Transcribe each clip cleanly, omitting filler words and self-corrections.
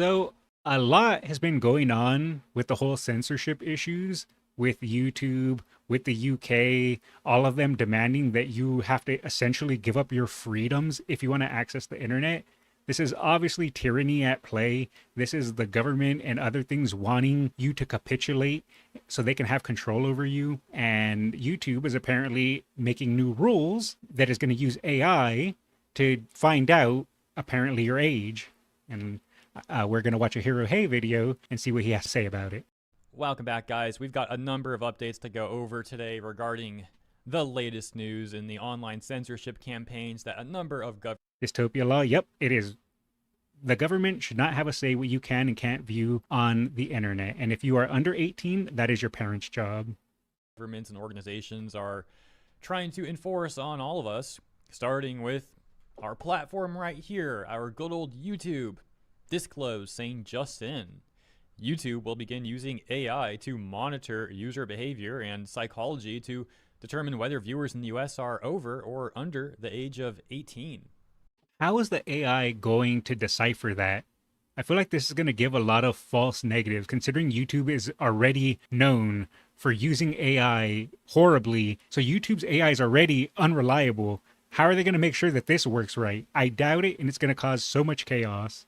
So, a lot has been going on with the whole censorship issues with YouTube, with the UK, all of them demanding that you have to essentially give up your freedoms if you want to access the internet. This is obviously tyranny at play. This is the government and other things wanting you to capitulate so they can have control over you. And YouTube is apparently making new rules that is going to use AI to find out apparently your age. And we're going to watch a Hero Hey video and see what he has to say about it. Welcome back, guys. We've got a number of updates to go over today regarding the latest news in the online censorship campaigns that a number of Dystopia law, yep, it is. The government should not have a say what you can and can't view on the internet. And if you are under 18, that is your parents' job. Governments and organizations are trying to enforce on all of us, starting with our platform right here, our good old YouTube. Disclose saying just in. YouTube will begin using AI to monitor user behavior and psychology to determine whether viewers in the US are over or under the age of 18. How is the AI going to decipher that? I feel like this is going to give a lot of false negatives, considering YouTube is already known for using AI horribly. So YouTube's AI is already unreliable. How are they going to make sure that this works right? I doubt it, and it's going to cause so much chaos.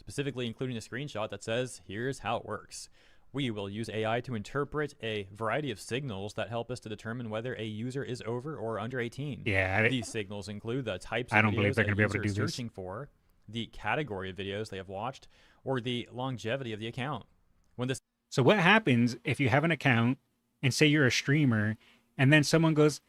Specifically including a screenshot that says, here's how it works. We will use AI to interpret a variety of signals that help us to determine whether a user is over or under 18. Yeah. These signals include the types I of don't believe videos they're a going to be able to user is do this. searching for, the category of videos they have watched, or the longevity of the account. So what happens if you have an account and say you're a streamer, and then someone goes,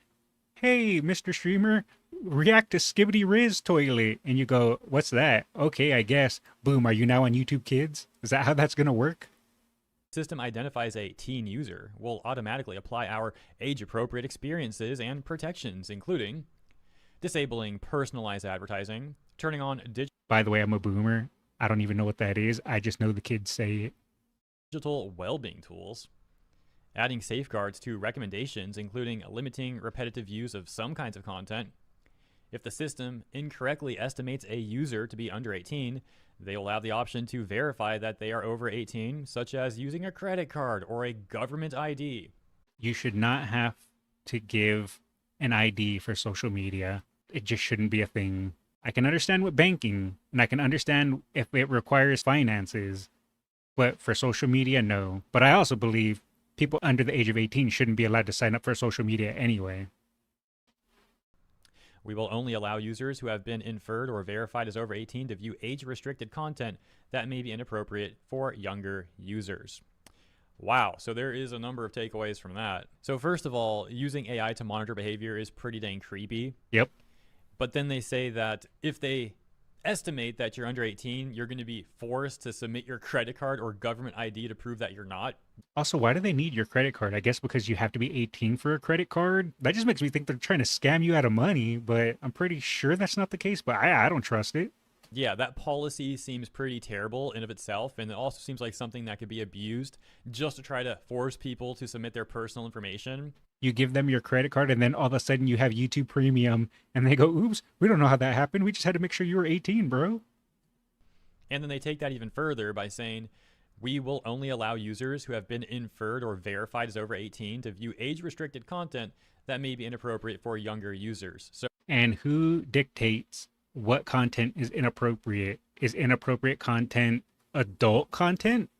"Hey, Mr. Streamer, react to Skibbity Riz Toilet," and you go, "What's that? Okay, I guess." Boom, are you now on YouTube Kids? Is that how that's going to work? System identifies a teen user will automatically apply our age-appropriate experiences and protections, including disabling personalized advertising, turning on By the way, I'm a boomer. I don't even know what that is. I just know the kids say it. digital well-being tools, adding safeguards to recommendations, including limiting repetitive use of some kinds of content. If the system incorrectly estimates a user to be under 18, they will have the option to verify that they are over 18, such as using a credit card or a government ID. You should not have to give an ID for social media. It just shouldn't be a thing. I can understand with banking, and I can understand if it requires finances, but for social media, no. But I also believe people under the age of 18 shouldn't be allowed to sign up for social media anyway. We will only allow users who have been inferred or verified as over 18 to view age-restricted content that may be inappropriate for younger users. Wow, so there is a number of takeaways from that. So first of all, using AI to monitor behavior is pretty dang creepy. Yep. But then they say that if they estimate that you're under 18, you're going to be forced to submit your credit card or government ID to prove that you're not. Also, why do they need your credit card? I guess because you have to be 18 for a credit card? That just makes me think they're trying to scam you out of money, but I'm pretty sure that's not the case, but I don't trust it. Yeah, that policy seems pretty terrible in of itself, and it also seems like something that could be abused just to try to force people to submit their personal information. You give them your credit card, and then all of a sudden you have YouTube Premium, and they go, "Oops, we don't know how that happened. We just had to make sure you were 18, bro." And then they take that even further by saying, we will only allow users who have been inferred or verified as over 18 to view age-restricted content that may be inappropriate for younger users. So, and who dictates what content is inappropriate? Is inappropriate content adult content?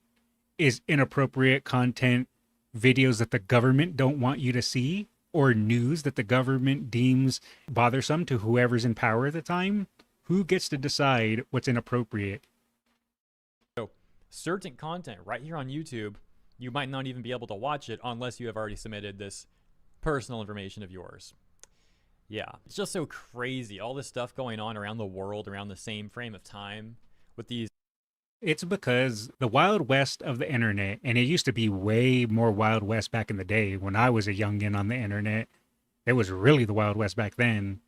Is inappropriate content videos that the government don't want you to see, or news that the government deems bothersome to whoever's in power at the time? Who gets to decide what's inappropriate? certain content right here on YouTube, you might not even be able to watch it unless you have already submitted this personal information of yours. Yeah, it's just so crazy. All this stuff going on around the world around the same frame of time with these. It's because the Wild West of the internet, and it used to be way more Wild West back in the day when I was a youngin' on the internet. It was really the Wild West back then.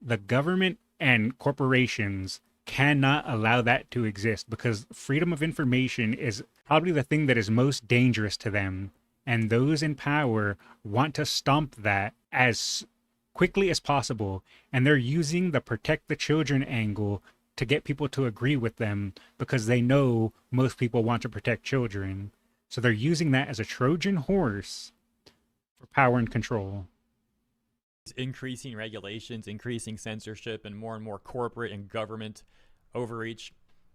The government and corporations cannot allow that to exist because freedom of information is probably the thing that is most dangerous to them. And those in power want to stomp that as quickly as possible. And they're using the protect the children angle to get people to agree with them because they know most people want to protect children. So they're using that as a Trojan horse for power and control. Increasing regulations, increasing censorship, and more corporate and government overreach.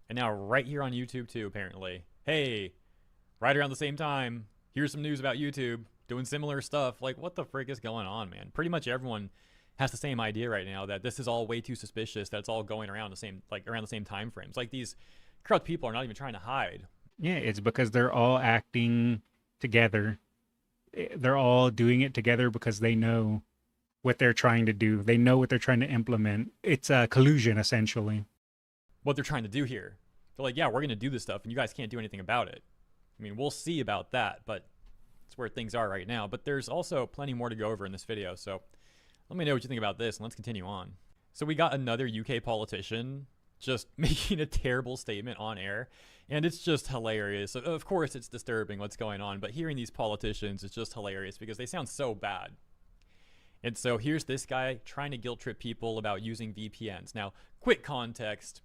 And now right here on YouTube too, apparently. Hey, right around the same time, here's some news about YouTube doing similar stuff. Like, what the frick is going on, man? Pretty much everyone has the same idea right now that this is all way too suspicious, that it's all going around the same, like around the same time frames. Like, these corrupt people are not even trying to hide. Yeah, it's because they're all acting together. They're all doing it together because they know what they're trying to do. They know what they're trying to implement. It's a collusion, essentially. What they're trying to do here. They're like, yeah, we're going to do this stuff, and you guys can't do anything about it. I mean, we'll see about that, but that's where things are right now. But there's also plenty more to go over in this video, so let me know what you think about this, and let's continue on. So we got another UK politician just making a terrible statement on air, and it's just hilarious. Of course, it's disturbing what's going on, but hearing these politicians is just hilarious because they sound so bad. And so here's this guy trying to guilt trip people about using VPNs. Now, quick context.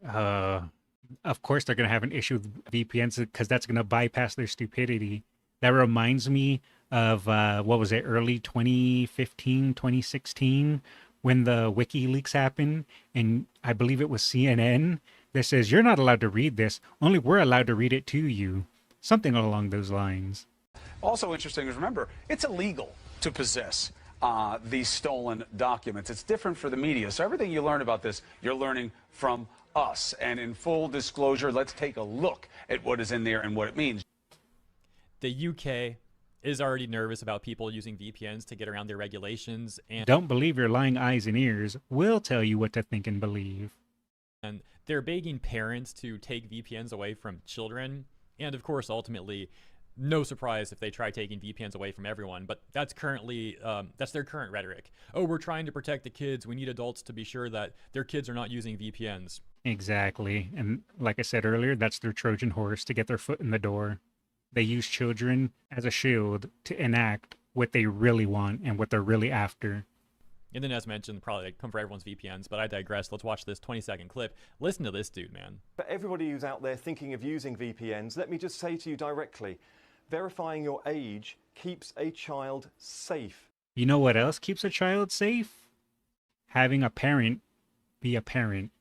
Of course they're going to have an issue with VPNs because that's going to bypass their stupidity. That reminds me of, what was it, early 2015, 2016, when the WikiLeaks happened, and I believe it was CNN that says, you're not allowed to read this, only we're allowed to read it to you. Something along those lines. Also interesting is, remember, it's illegal to possess these stolen documents. It's different for the media. So everything you learn about this, you're learning from us. And in full disclosure, let's take a look at what is in there and what it means. The UK is already nervous about people using VPNs to get around their regulations. And don't believe your lying eyes and ears. We'll tell you what to think and believe. And they're begging parents to take VPNs away from children. And of course, ultimately, no surprise if they try taking VPNs away from everyone, but that's currently, that's their current rhetoric. Oh, we're trying to protect the kids. We need adults to be sure that their kids are not using VPNs. Exactly. And like I said earlier, that's their Trojan horse to get their foot in the door. They use children as a shield to enact what they really want and what they're really after. And then, as mentioned, probably they come for everyone's VPNs, but I digress. Let's watch this 20-second clip. Listen to this dude, man. For everybody who's out there thinking of using VPNs, let me just say to you directly, verifying your age keeps a child safe. You know what else keeps a child safe? Having a parent be a parent.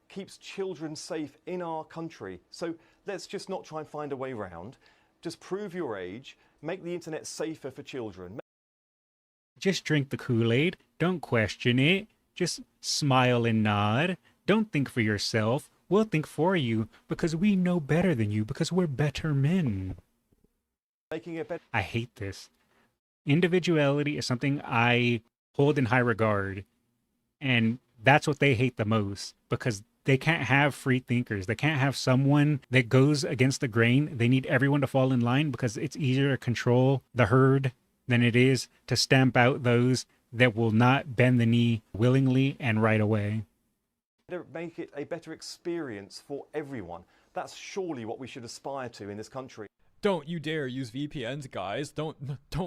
Keeps children safe in our country. So let's just not try and find a way around. Just prove your age, make the internet safer for children. Just drink the Kool-Aid. Don't question it. Just smile and nod. Don't think for yourself. We'll think for you because we know better than you because we're better men. Making it better. I hate this. Individuality is something I hold in high regard. And that's what they hate the most because they can't have free thinkers. They can't have someone that goes against the grain. They need everyone to fall in line because it's easier to control the herd than it is to stamp out those that will not bend the knee willingly and right away. Make it a better experience for everyone. That's surely what we should aspire to in this country. Don't you dare use VPNs, guys. Don't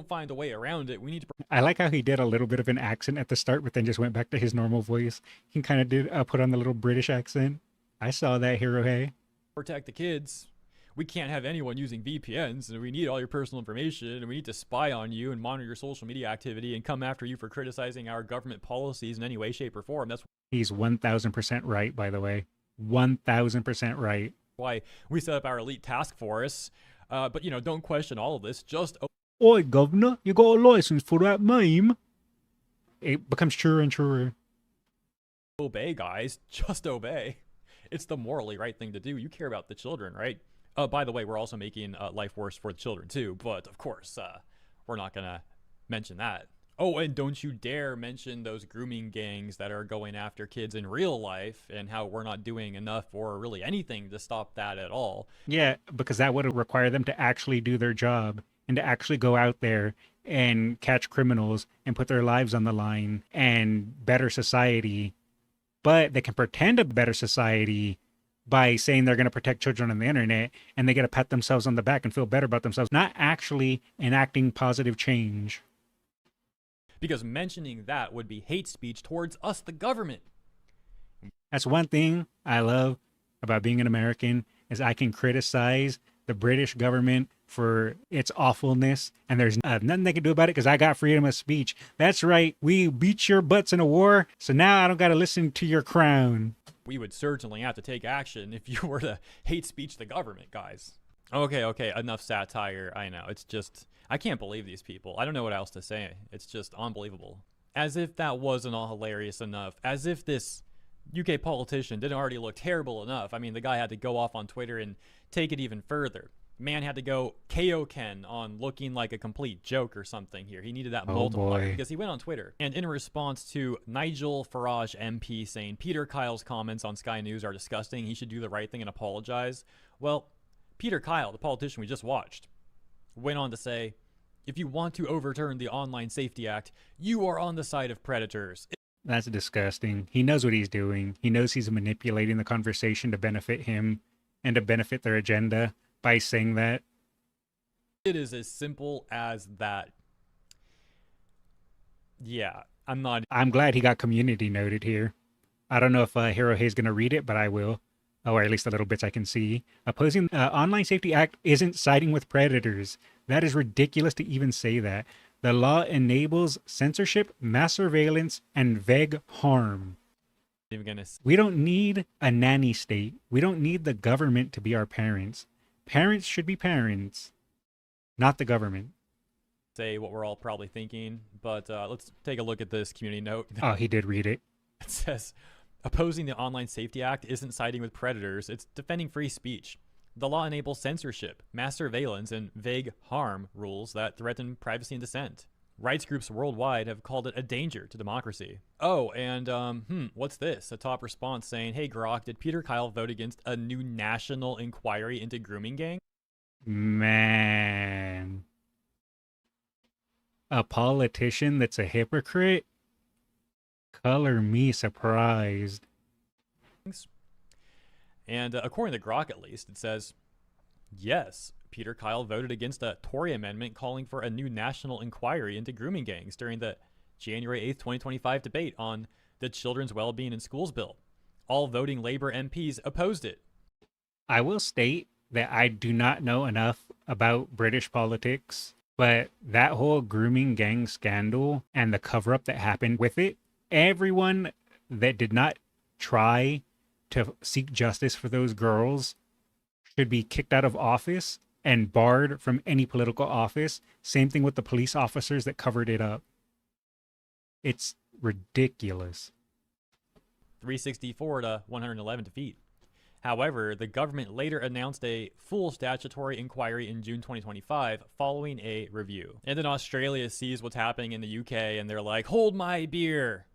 find a way around it. We need to... I like how he did a little bit of an accent at the start, but then just went back to his normal voice. He kind of did put on the little British accent. I saw that, Hero Hey. Protect the kids. We can't have anyone using VPNs, and we need all your personal information, and we need to spy on you and monitor your social media activity and come after you for criticizing our government policies in any way, shape, or form. That's He's 1,000% right, by the way. 1,000% right. why we set up our elite task force. But, you know, don't question all of this. Just Oi, governor, you got a license for that meme? It becomes truer and truer. obey, guys. Just obey. It's the morally right thing to do. You care about the children, right? By the way, we're also making life worse for the children, too. But, of course, we're not going to mention that. Oh, and don't you dare mention those grooming gangs that are going after kids in real life and how we're not doing enough or really anything to stop that at all. Yeah, because that would require them to actually do their job and to actually go out there and catch criminals and put their lives on the line and better society. But they can pretend a better society by saying they're going to protect children on the internet, and they get to pat themselves on the back and feel better about themselves, not actually enacting positive change. Because mentioning that would be hate speech towards us, the government. That's one thing I love about being an American is I can criticize the British government for its awfulness, and there's nothing they can do about it because I got freedom of speech. That's right. We beat your butts in a war, so now I don't got to listen to your crown. We would certainly have to take action if you were to hate speech the government, guys. Okay, enough satire. I know. It's just, I can't believe these people. I don't know what else to say. It's just unbelievable. As if that wasn't all hilarious enough. As if this UK politician didn't already look terrible enough. I mean, the guy had to go off on Twitter and take it even further. Man had to go KO-Ken on looking like a complete joke or something here. He needed that multiplier because he went on Twitter. And in response to Nigel Farage MP saying Peter Kyle's comments on Sky News are disgusting, he should do the right thing and apologize. Well, Peter Kyle, the politician we just watched, went on to say, if you want to overturn the Online Safety Act, you are on the side of predators. That's disgusting. He knows what he's doing. He knows he's manipulating the conversation to benefit him and to benefit their agenda by saying that. It is as simple as that. Yeah, I'm glad he got community noted here. I don't know if Hero Hay's going to read it, but I will. Or at least the little bits I can see. Opposing Online Safety Act isn't siding with predators. That is ridiculous to even say that. The law enables censorship, mass surveillance, and vague harm. We don't need a nanny state. We don't need the government to be our parents. Parents should be parents, not the government. Say what we're all probably thinking, but let's take a look at this community note. Oh, he did read it. It says, opposing the Online Safety Act isn't siding with predators, it's defending free speech. The law enables censorship, mass surveillance, and vague harm rules that threaten privacy and dissent. Rights groups worldwide have called it a danger to democracy. Oh, and what's this? A top response saying, hey Grok, did Peter Kyle vote against a new national inquiry into grooming gang? Man. A politician that's a hypocrite? Color me surprised. And according to Grok, at least, it says, yes, Peter Kyle voted against a Tory amendment calling for a new national inquiry into grooming gangs during the January 8th, 2025 debate on the Children's Wellbeing in Schools bill. All voting Labour MPs opposed it. I will state that I do not know enough about British politics, but that whole grooming gang scandal and the cover-up that happened with it, everyone that did not try to seek justice for those girls should be kicked out of office and barred from any political office. Same thing with the police officers that covered it up. It's ridiculous. 364 to 111 defeat. However, the government later announced a full statutory inquiry in June 2025 following a review. And then Australia sees what's happening in the UK and they're like, hold my beer.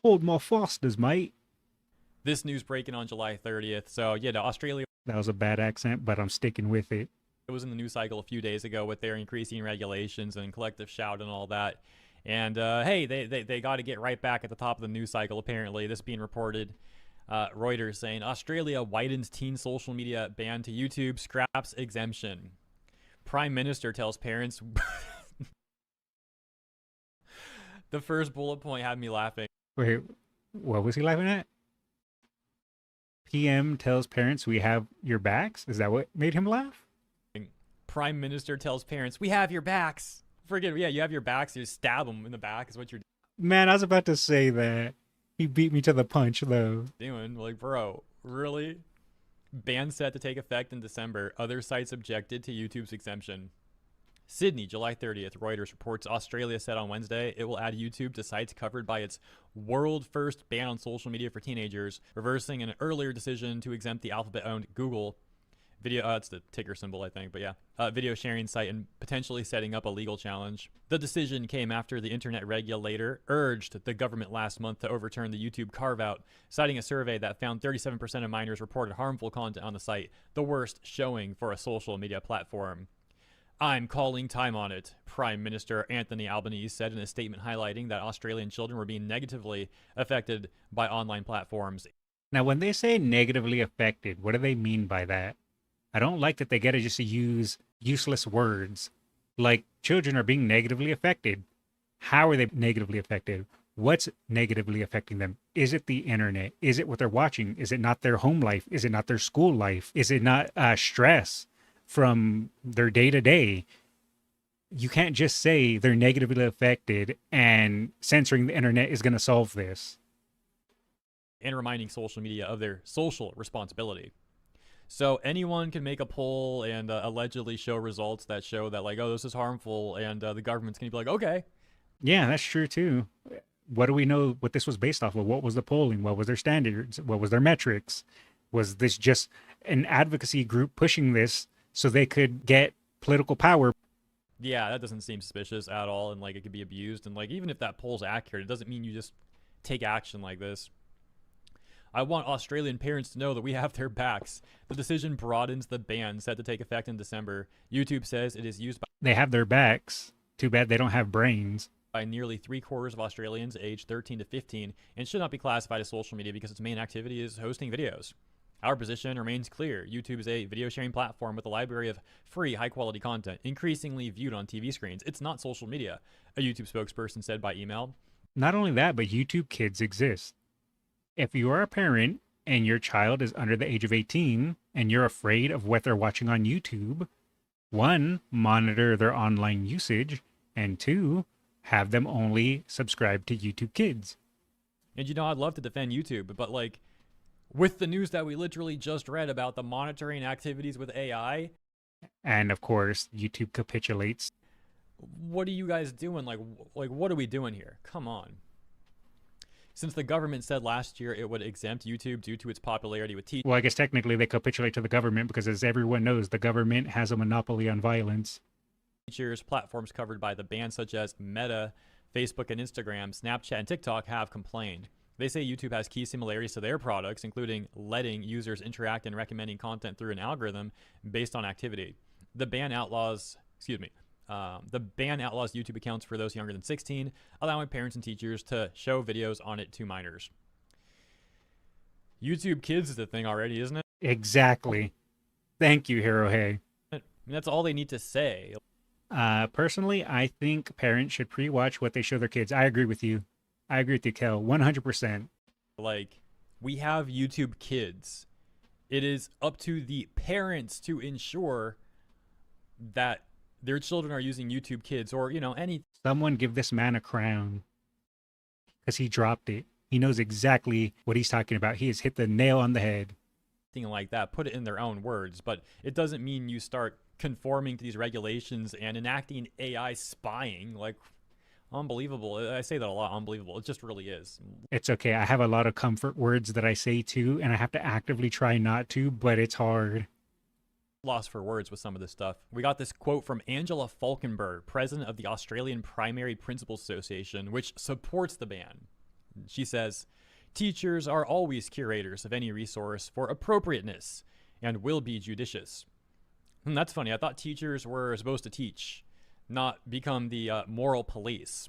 Hold my Fosters, mate. This news breaking on July 30th. So yeah, Australia. That was a bad accent, but I'm sticking with it. It was in the news cycle a few days ago with their increasing regulations and collective shout and all that. And hey, they got to get right back at the top of the news cycle, apparently. This being reported. Reuters saying, Australia widens teen social media ban to YouTube, scraps exemption. Prime Minister tells parents... The first bullet point had me laughing. Wait, what was he laughing at? PM tells parents we have your backs? Is that what made him laugh? Prime Minister tells parents, we have your backs. Forget, yeah, you have your backs. You stab them in the back is what you're Man, I was about to say that. He beat me to the punch, though. doing. Like, bro, really? Ban set to take effect in December. Other sites objected to YouTube's exemption. Sydney, July 30th. Reuters reports Australia said on Wednesday it will add YouTube to sites covered by its world-first ban on social media for teenagers, reversing an earlier decision to exempt the Alphabet-owned Google video. It's the ticker symbol, I think, but yeah. Video sharing site and potentially setting up a legal challenge. The decision came after the internet regulator urged the government last month to overturn the YouTube carve-out, citing a survey that found 37% of minors reported harmful content on the site, the worst showing for a social media platform. I'm calling time on it, Prime Minister Anthony Albanese said in a statement highlighting that Australian children were being negatively affected by online platforms. Now, when they say negatively affected, what do they mean by that? I don't like that they get to just use useless words. Like, children are being negatively affected. How are they negatively affected? What's negatively affecting them? Is it the internet? Is it what they're watching? Is it not their home life? Is it not their school life? Is it not stress from their day to day? You can't just say they're negatively affected and censoring the internet is going to solve this. And reminding social media of their social responsibility. So anyone can make a poll and allegedly show results that show that, like, oh, this is harmful, and the government's going to be like, okay. Yeah, that's true too. What do we know what this was based off of? What was the polling? What was their standards? What was their metrics? Was this just an advocacy group pushing this so they could get political power? Yeah, that doesn't seem suspicious at all, and like it could be abused. And like even if that poll's accurate, it doesn't mean you just take action like this. I want Australian parents to know that we have their backs. The decision broadens the ban set to take effect in December. YouTube says it is used They have their backs. Too bad they don't have brains. by nearly 3/4 of Australians aged 13 to 15 and should not be classified as social media because its main activity is hosting videos. Our position remains clear. YouTube is a video sharing platform with a library of free, high quality content, increasingly viewed on TV screens. It's not social media, a YouTube spokesperson said by email. Not only that, but YouTube Kids exist. If you are a parent and your child is under the age of 18 and you're afraid of what they're watching on YouTube, one, monitor their online usage, and two, have them only subscribe to YouTube Kids. And you know, I'd love to defend YouTube, but like with the news that we literally just read about the monitoring activities with AI, And of course, YouTube capitulates. what are you guys doing? Like what are we doing here? Come on. Since the government said last year it would exempt YouTube due to its popularity with teachers. Well, I guess technically they capitulate to the government because, as everyone knows, the government has a monopoly on violence. Platforms covered by the ban, such as Meta, Facebook and Instagram, Snapchat, and TikTok, have complained. They say YouTube has key similarities to their products, including letting users interact and recommending content through an algorithm based on activity. The ban outlaws YouTube accounts for those younger than 16, allowing parents and teachers to show videos on it to minors. YouTube Kids is a thing already, isn't it? Exactly. Thank you, Hirohei. I mean, that's all they need to say. Personally, I think parents should pre-watch what they show their kids. I agree with you. I agree with you, Kel, 100%. Like, we have YouTube Kids. It is up to the parents to ensure that their children are using YouTube Kids or, you know, any. Someone give this man a crown because he dropped it. He knows exactly what he's talking about. He has hit the nail on the head. Thing like that, put it in their own words, but it doesn't mean you start conforming to these regulations and enacting AI spying. Like, unbelievable. I say that a lot. Unbelievable. It just really is. It's okay. I have a lot of comfort words that I say too, and I have to actively try not to, but it's hard. Lost for words with some of this stuff. We got this quote from Angela Falkenberg, president of the Australian Primary Principals Association, which supports the ban. She says, teachers are always curators of any resource for appropriateness and will be judicious. And that's funny. I thought teachers were supposed to teach, not become the moral police.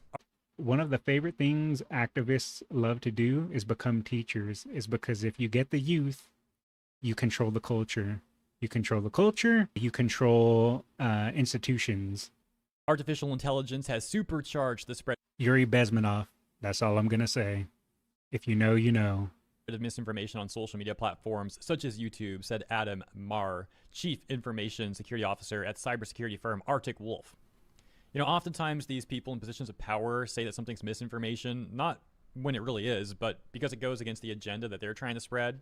One of the favorite things activists love to do is become teachers, is because if you get the youth, you control the culture. You control the culture, you control institutions. Artificial intelligence has supercharged the spread Yuri Bezmenov, that's all I'm going to say. If you know, you know. of misinformation on social media platforms such as YouTube, said Adam Marr, Chief Information Security Officer at cybersecurity firm Arctic Wolf. You know, oftentimes these people in positions of power say that something's misinformation, not when it really is, but because it goes against the agenda that they're trying to spread.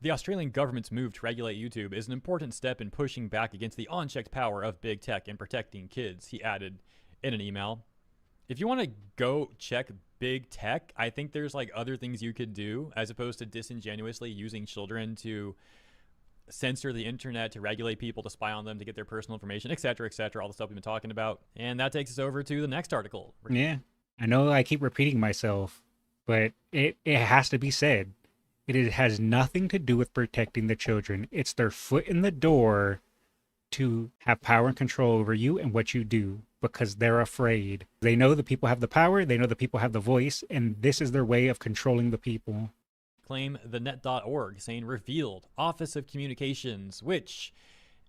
The Australian government's move to regulate YouTube is an important step in pushing back against the unchecked power of big tech and protecting kids, he added in an email. If you want to go check big tech, I think there's like other things you could do as opposed to disingenuously using children to censor the internet, to regulate people, to spy on them, to get their personal information, etc., all the stuff we've been talking about. And that takes us over to the next article. Yeah, I know I keep repeating myself, but it has to be said. It has nothing to do with protecting the children. It's their foot in the door to have power and control over you and what you do because they're afraid. They know the people have the power, they know the people have the voice, and this is their way of controlling the people. Claim the net.org saying revealed Office of Communications, which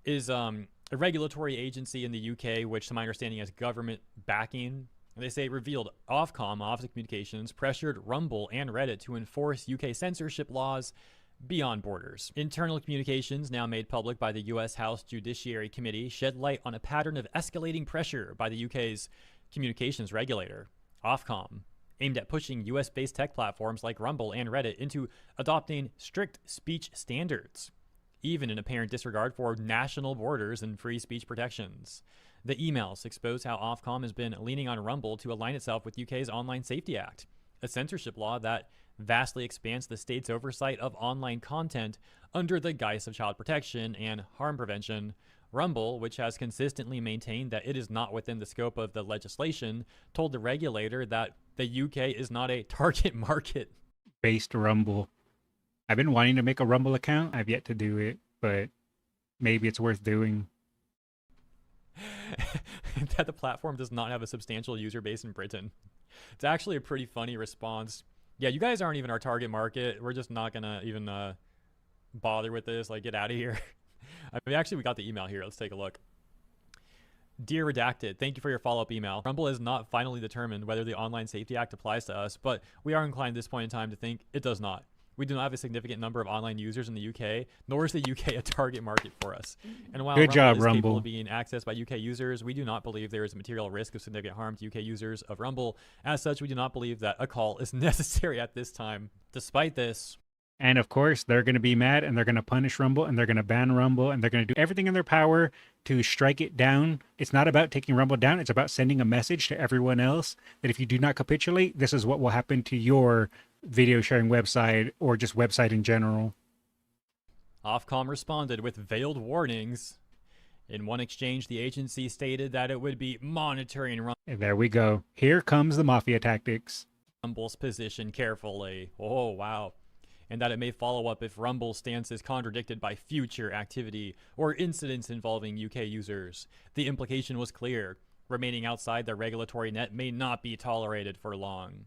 is a regulatory agency in the UK, which to my understanding has government backing And they say it revealed Ofcom, Office of Communications, pressured Rumble and Reddit to enforce UK censorship laws beyond borders. Internal communications, now made public by the US House Judiciary Committee, shed light on a pattern of escalating pressure by the UK's communications regulator, Ofcom, aimed at pushing US-based tech platforms like Rumble and Reddit into adopting strict speech standards, even in apparent disregard for national borders and free speech protections. The emails expose how Ofcom has been leaning on Rumble to align itself with UK's Online Safety Act, a censorship law that vastly expands the state's oversight of online content under the guise of child protection and harm prevention. Rumble, which has consistently maintained that it is not within the scope of the legislation, told the regulator that the UK is not a target market. Based Rumble. I've been wanting to make a Rumble account. I've yet to do it, but maybe it's worth doing. That the platform does not have a substantial user base in Britain. It's actually a pretty funny response. Yeah, you guys aren't even our target market. We're just not gonna even bother with this. Like, get out of here. I mean, actually, we got the email here. Let's take a look. Dear Redacted, thank you for your follow-up email. Rumble has not finally determined whether the Online Safety Act applies to us, but we are inclined at this point in time to think it does not. We do not have a significant number of online users in the UK, nor is the UK a target market for us. And while Good job, is capable Rumble. of being accessed by UK users, we do not believe there is a material risk of significant harm to UK users of Rumble. As such, we do not believe that a call is necessary at this time. Despite this, And of course, they're going to be mad and they're going to punish Rumble and they're going to ban Rumble and they're going to do everything in their power to strike it down. It's not about taking Rumble down. It's about sending a message to everyone else that if you do not capitulate, this is what will happen to your video sharing website or just website in general. Ofcom responded with veiled warnings. In one exchange, the agency stated that it would be monitoring And there we go. Here comes the mafia tactics. Rumble's position carefully. Oh, wow. And that it may follow up if Rumble's stance is contradicted by future activity or incidents involving UK users. The implication was clear. Remaining outside the regulatory net may not be tolerated for long.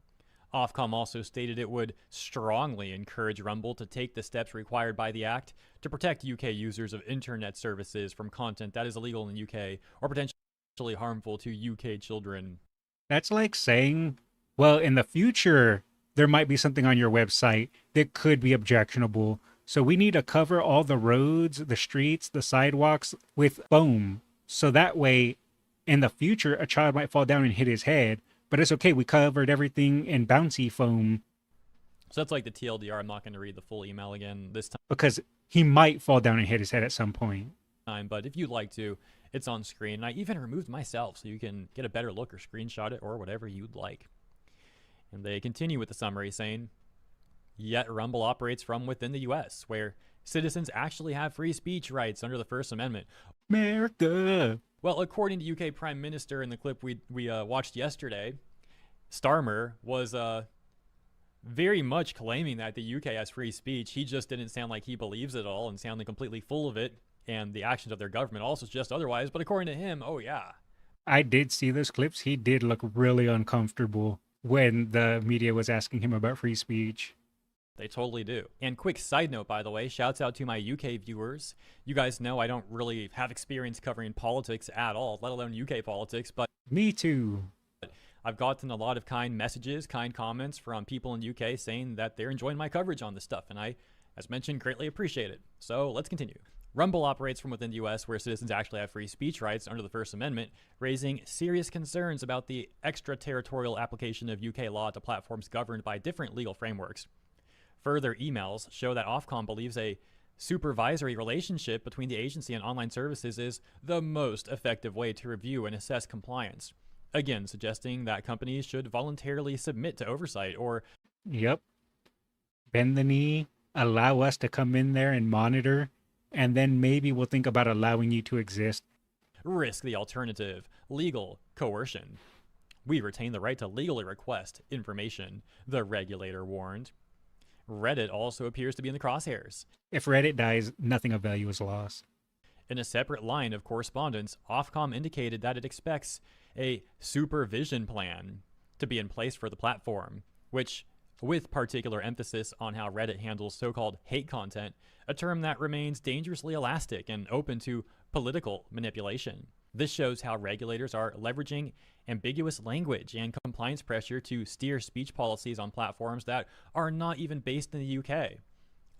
Ofcom also stated it would strongly encourage Rumble to take the steps required by the Act to protect UK users of internet services from content that is illegal in the UK or potentially harmful to UK children. That's like saying, well, in the future, there might be something on your website that could be objectionable. So we need to cover all the roads, the streets, the sidewalks with foam. So that way, in the future, a child might fall down and hit his head. But it's okay. We covered everything in bouncy foam. So that's like the TLDR. I'm not going to read the full email again this Because he might fall down and hit his head at some point. time, but if you'd like to, it's on screen. And I even removed myself so you can get a better look or screenshot it or whatever you'd like. And they continue with the summary saying, yet Rumble operates from within the US, where citizens actually have free speech rights under the First Amendment. America. Well, according to UK Prime Minister in the clip we watched yesterday, Starmer was very much claiming that the UK has free speech. He just didn't sound like he believes it all and sounded completely full of it, and the actions of their government also suggest otherwise. But according to him, oh yeah. I did see those clips. He did look really uncomfortable when the media was asking him about free speech. They totally do. And quick side note, by the way, shouts out to my UK viewers. You guys know I don't really have experience covering politics at all, let alone UK politics, but Me too. I've gotten a lot of kind messages, kind comments from people in UK saying that they're enjoying my coverage on this stuff, and I, as mentioned, greatly appreciate it. So let's continue. Rumble operates from within the US, where citizens actually have free speech rights under the First Amendment, raising serious concerns about the extraterritorial application of UK law to platforms governed by different legal frameworks. Further emails show that Ofcom believes a supervisory relationship between the agency and online services is the most effective way to review and assess compliance. Again, suggesting that companies should voluntarily submit to oversight or Yep. Bend the knee, allow us to come in there and monitor, and then maybe we'll think about allowing you to exist. risk the alternative, legal coercion. We retain the right to legally request information, the regulator warned. Reddit also appears to be in the crosshairs. If Reddit dies, nothing of value is lost. In a separate line of correspondence, Ofcom indicated that it expects a supervision plan to be in place for the platform, which, with particular emphasis on how Reddit handles so-called hate content, a term that remains dangerously elastic and open to political manipulation. This shows how regulators are leveraging ambiguous language and compliance pressure to steer speech policies on platforms that are not even based in the UK.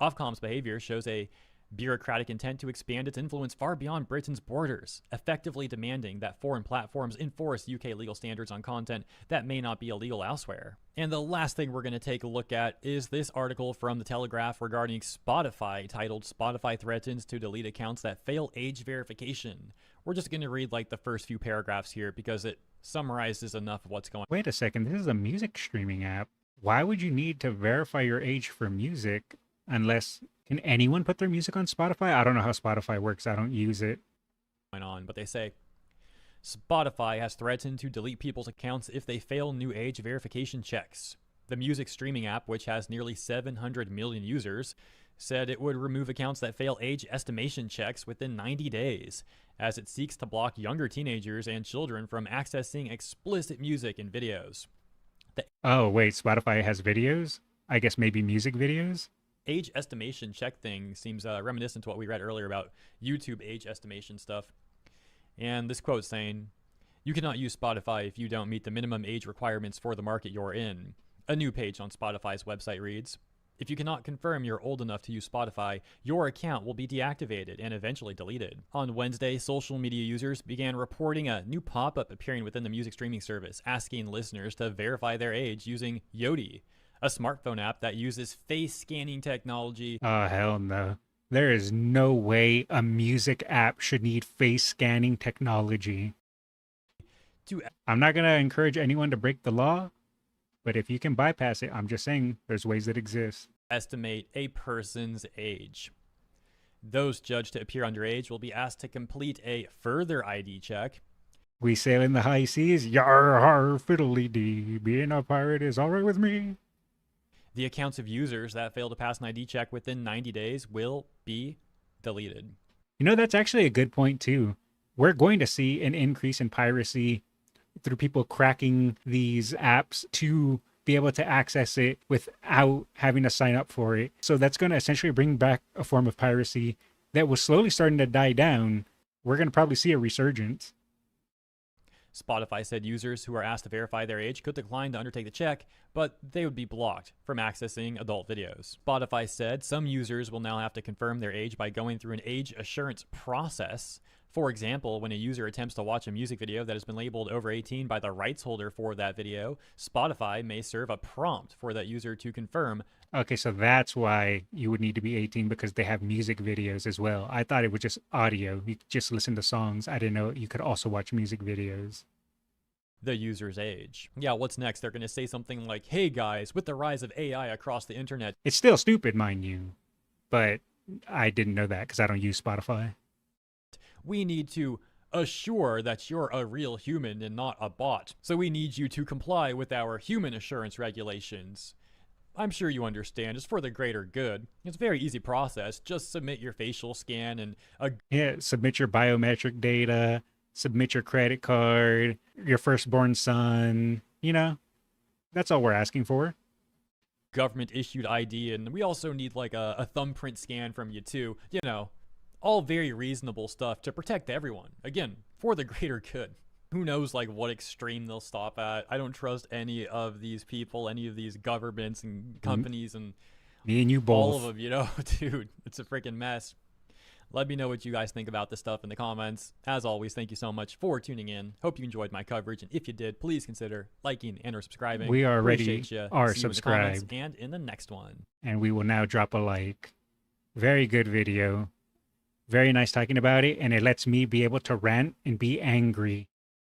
Ofcom's behavior shows a bureaucratic intent to expand its influence far beyond Britain's borders, effectively demanding that foreign platforms enforce UK legal standards on content that may not be illegal elsewhere. And the last thing we're going to take a look at is this article from The Telegraph regarding Spotify, titled "Spotify Threatens to Delete Accounts That Fail Age Verification." We're just going to read like the first few paragraphs here because it summarizes enough of what's going on. Wait a second, this is a music streaming app. Why would you need to verify your age for music unless... Can anyone put their music on Spotify? I don't know how Spotify works. I don't use it. On, but they say Spotify has threatened to delete people's accounts if they fail new age verification checks. The music streaming app, which has nearly 700 million users, said it would remove accounts that fail age estimation checks within 90 days, as it seeks to block younger teenagers and children from accessing explicit music and videos. Oh, wait, Spotify has videos? I guess maybe music videos? Age estimation check thing seems reminiscent to what we read earlier about YouTube age estimation stuff. And this quote saying, "You cannot use Spotify if you don't meet the minimum age requirements for the market you're in." A new page on Spotify's website reads, "If you cannot confirm you're old enough to use Spotify, your account will be deactivated and eventually deleted." On Wednesday, social media users began reporting a new pop-up appearing within the music streaming service, asking listeners to verify their age using Yoti, a smartphone app that uses face scanning technology. Oh, hell no. There is no way a music app should need face scanning technology. I'm not going to encourage anyone to break the law, but if you can bypass it, I'm just saying there's ways that exist. Estimate a person's age. Those judged to appear underage will be asked to complete a further ID check. We sail in the high seas, yar har fiddly dee. Being a pirate is all right with me. The accounts of users that fail to pass an ID check within 90 days will be deleted. You know, that's actually a good point, too. We're going to see an increase in piracy through people cracking these apps to be able to access it without having to sign up for it. So that's going to essentially bring back a form of piracy that was slowly starting to die down. We're going to probably see a resurgence. Spotify said users who are asked to verify their age could decline to undertake the check, but they would be blocked from accessing adult videos. Spotify said some users will now have to confirm their age by going through an age assurance process. For example, when a user attempts to watch a music video that has been labeled over 18 by the rights holder for that video, Spotify may serve a prompt for that user to confirm. Okay, so that's why you would need to be 18, because they have music videos as well. I thought it was just audio. You could just listen to songs. I didn't know you could also watch music videos. The user's age. Yeah, what's next? They're going to say something like, "Hey guys, with the rise of AI across the internet..." It's still stupid, mind you, but I didn't know that because I don't use Spotify. "We need to assure that you're a real human and not a bot. So we need you to comply with our human assurance regulations. I'm sure you understand. It's for the greater good. It's a very easy process. Just submit your facial scan and submit your biometric data, submit your credit card, your firstborn son. You know, that's all we're asking for. Government issued ID, and we also need like a thumbprint scan from you too. You know, all very reasonable stuff to protect everyone. Again, for the greater good. Who knows like what extreme they'll stop at. I don't trust any of these people, any of these governments and companies and me and you both. All of them, you know, dude, it's a freaking mess. Let me know what you guys think about this stuff in the comments. As always, thank you so much for tuning in. Hope you enjoyed my coverage, and if you did, please consider liking and or subscribing. We already Appreciate are See subscribed. You in the comments and in the next one. And we will now drop a like. Very good video. Very nice talking about it, and it lets me be able to rant and be angry.